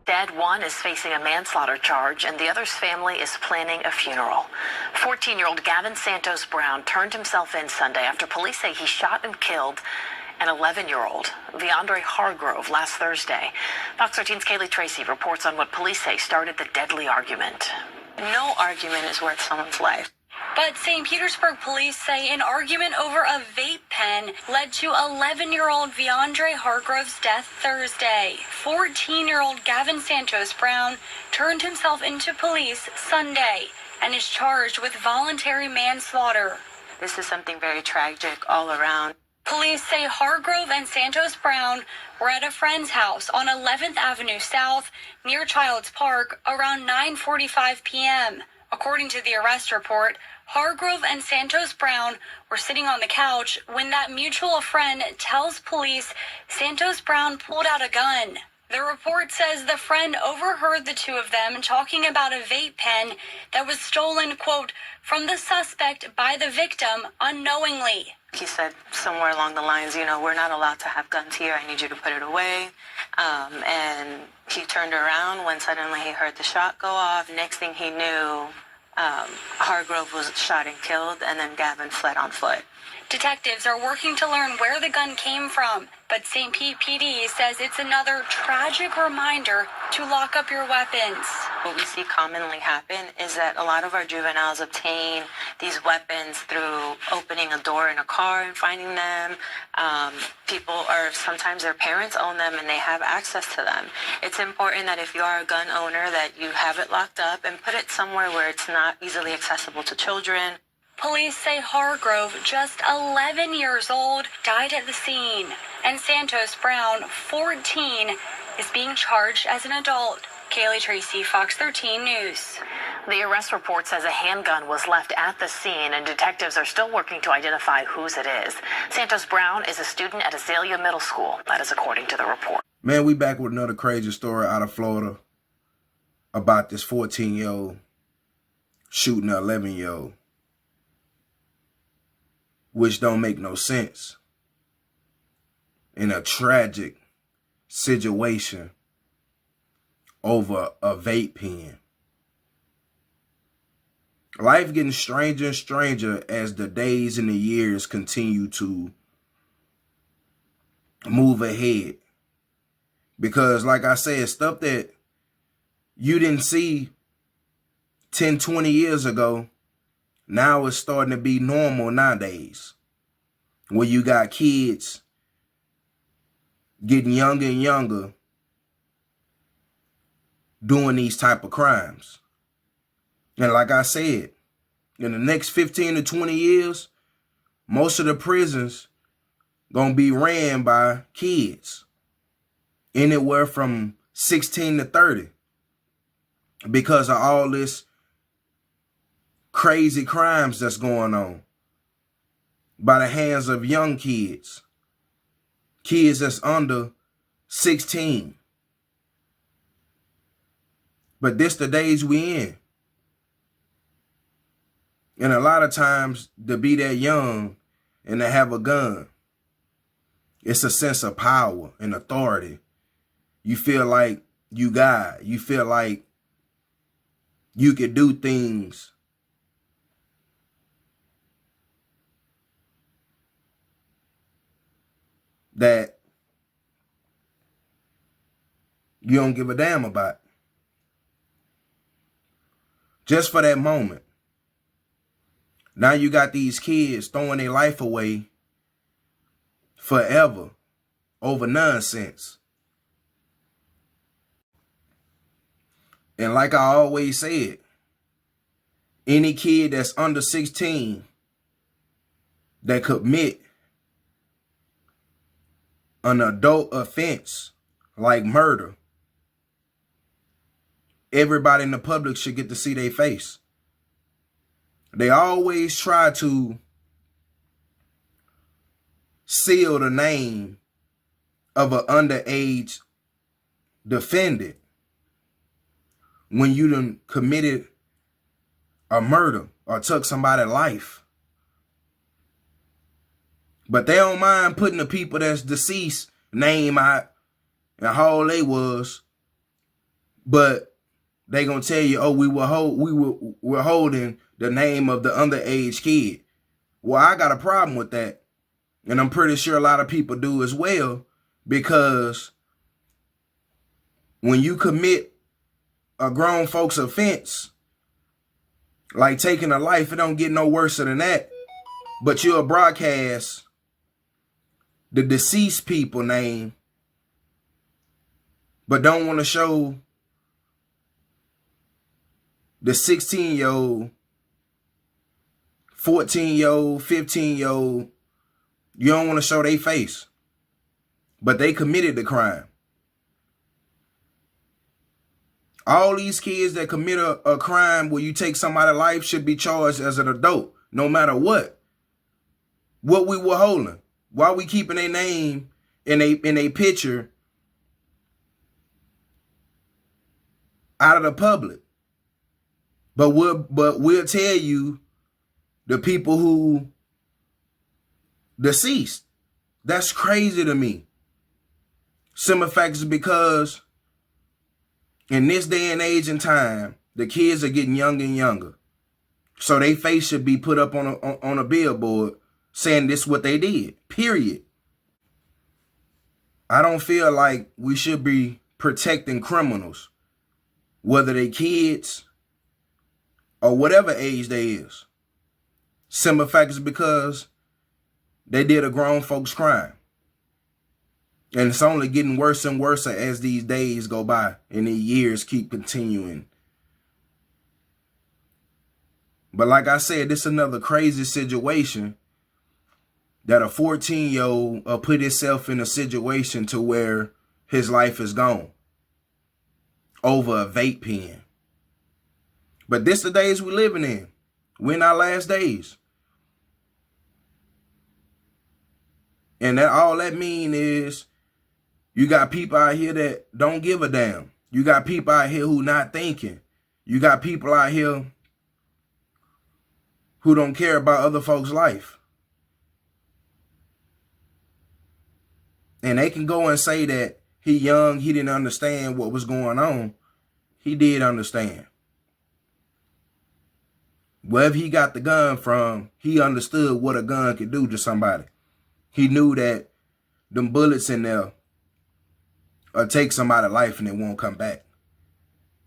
Dead one is facing a manslaughter charge, and the other's family is planning a funeral. 14-year-old Gavin Santos-Brown turned himself in Sunday after police say he shot and killed an 11-year-old, veondre Hargrove, last Thursday. Fox 13's Kaylee Tracy reports on what police say started the deadly argument. No argument is worth someone's life. But St. Petersburg police say an argument over a vape pen led to 11-year-old veondre Hargrove's death Thursday. 14-year-old Gavin Santos-Brown turned himself into police Sunday and is charged with voluntary manslaughter. This is something very tragic all around. Police say Hargrove and Santos-Brown were at a friend's house on 11th Avenue South near Childs Park around 9:45 p.m. According to the arrest report, Hargrove and Santos-Brown were sitting on the couch when that mutual friend tells police Santos-Brown pulled out a gun. The report says the friend overheard the two of them talking about a vape pen that was stolen, quote, from the suspect by the victim unknowingly. He said somewhere along the lines, we're not allowed to have guns here. I need you to put it away. And he turned around when suddenly he heard the shot go off. Next thing he knew, Hargrove was shot and killed, and then Gavin fled on foot. Detectives are working to learn where the gun came from, but St. Pete PD says it's another tragic reminder to lock up your weapons. What we see commonly happen is that a lot of our juveniles obtain these weapons through opening a door in a car and finding them. Sometimes their parents own them and they have access to them. It's important that if you are a gun owner that you have it locked up and put it somewhere where it's not easily accessible to children. Police say Hargrove, just 11 years old, died at the scene, and Santos-Brown, 14, is being charged as an adult. Kaylee Tracy, Fox 13 News. The arrest report says a handgun was left at the scene, and detectives are still working to identify whose it is. Santos-Brown is a student at Azalea Middle School. That is according to the report. Man, we back with another crazy story out of Florida about this 14-year-old shooting an 11-year-old. Which don't make no sense in a tragic situation over a vape pen. Life getting stranger and stranger as the days and the years continue to move ahead. Because like I said, stuff that you didn't see 10, 20 years ago, now it's starting to be normal nowadays, where you got kids getting younger and younger doing these type of crimes. And like I said, in the next 15 to 20 years, most of the prisons gonna be ran by kids, anywhere from 16 to 30, because of all this crazy crimes that's going on by the hands of young kids. Kids that's under 16. But this the days we in. And a lot of times to be that young and to have a gun, it's a sense of power and authority. You feel like you God. You feel like you could do things that you don't give a damn about. Just for that moment. Now you got these kids throwing their life away forever over nonsense. And like I always said, any kid that's under 16 that commit an adult offense like murder, everybody in the public should get to see their face. They always try to seal the name of an underage defendant when you done committed a murder or took somebody's life. But they don't mind putting the people that's deceased name out and how old they was but they gonna tell you, oh, we're holding the name of the underage kid. Well, I got a problem with that. And I'm pretty sure a lot of people do as well, because when you commit a grown folks offense, like taking a life, it don't get no worse than that. But you'll broadcast the deceased people name, but don't want to show the 16-year-old, 14-year-old, 15-year-old. You don't want to show their face, but they committed the crime. All these kids that commit a crime where you take somebody's life should be charged as an adult, no matter what we were holding. Why we keeping their name in a picture out of the public? But we'll tell you the people who deceased. That's crazy to me. Simple fact is because in this day and age and time, the kids are getting younger and younger. So their face should be put up on a billboard saying this is what they did, period. I don't feel like we should be protecting criminals, whether they kids or whatever age they is. Simple fact is because they did a grown folks crime. And it's only getting worse and worse as these days go by and the years keep continuing. But like I said, this is another crazy situation that a 14-year-old put himself in a situation to where his life is gone over a vape pen. But this the days we living in. We're in our last days. And that all that mean is you got people out here that don't give a damn. You got people out here who not thinking. You got people out here who don't care about other folks' life. And they can go and say that he young, he didn't understand what was going on. He did understand. Wherever he got the gun from, he understood what a gun could do to somebody. He knew that them bullets in there will take somebody's life and it won't come back.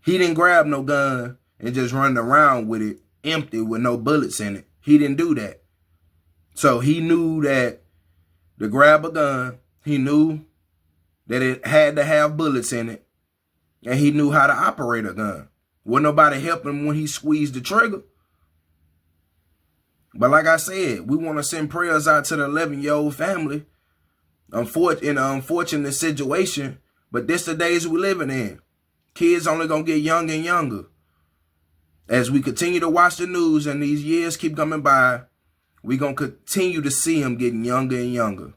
He didn't grab no gun and just run around with it empty with no bullets in it. He didn't do that. So he knew that to grab a gun, he knew that it had to have bullets in it, and he knew how to operate a gun. Wasn't nobody helping him when he squeezed the trigger. But like I said, we want to send prayers out to the 11-year-old family in an unfortunate situation. But this the days we're living in. Kids only going to get younger and younger. As we continue to watch the news and these years keep coming by, we're going to continue to see them getting younger and younger.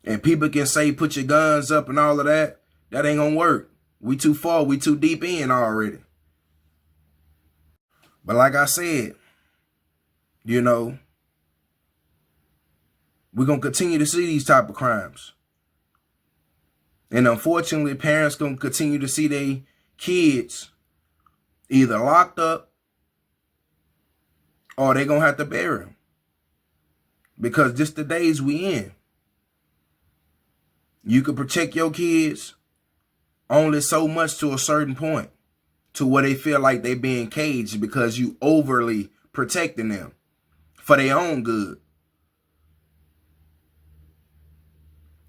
And people can say, put your guns up and all of that. That ain't going to work. We too far. We too deep in already. But like I said, you know, we're going to continue to see these type of crimes. And unfortunately, parents going to continue to see their kids either locked up or they're going to have to bury them. Because just the days we in. You can protect your kids only so much to a certain point, to where they feel like they're being caged because you overly protecting them for their own good.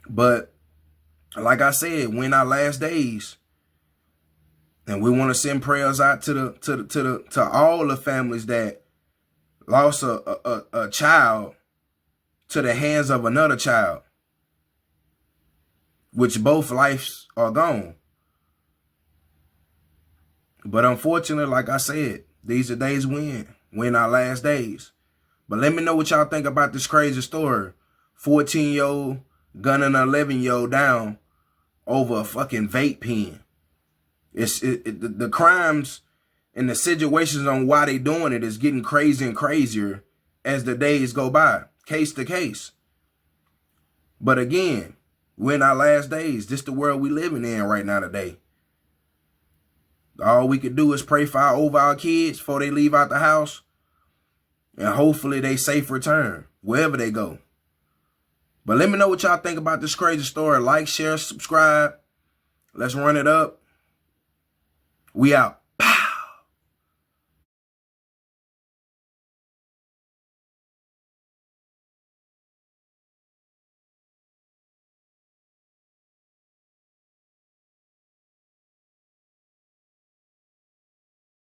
But like I said, we're in our last days, and we want to send prayers out to all the families that lost a child to the hands of another child, which both lives are gone. But unfortunately, like I said, these are days we're in our last days. But let me know what y'all think about this crazy story. 14-year-old gunning an 11-year-old down over a fucking vape pen. The crimes and the situations on why they doing it is getting crazier and crazier as the days go by, case to case. But again, we're in our last days. This is the world we living in right now today. All we could do is pray for over our kids before they leave out the house. And hopefully they safe return, wherever they go. But let me know what y'all think about this crazy story. Like, share, subscribe. Let's run it up. We out.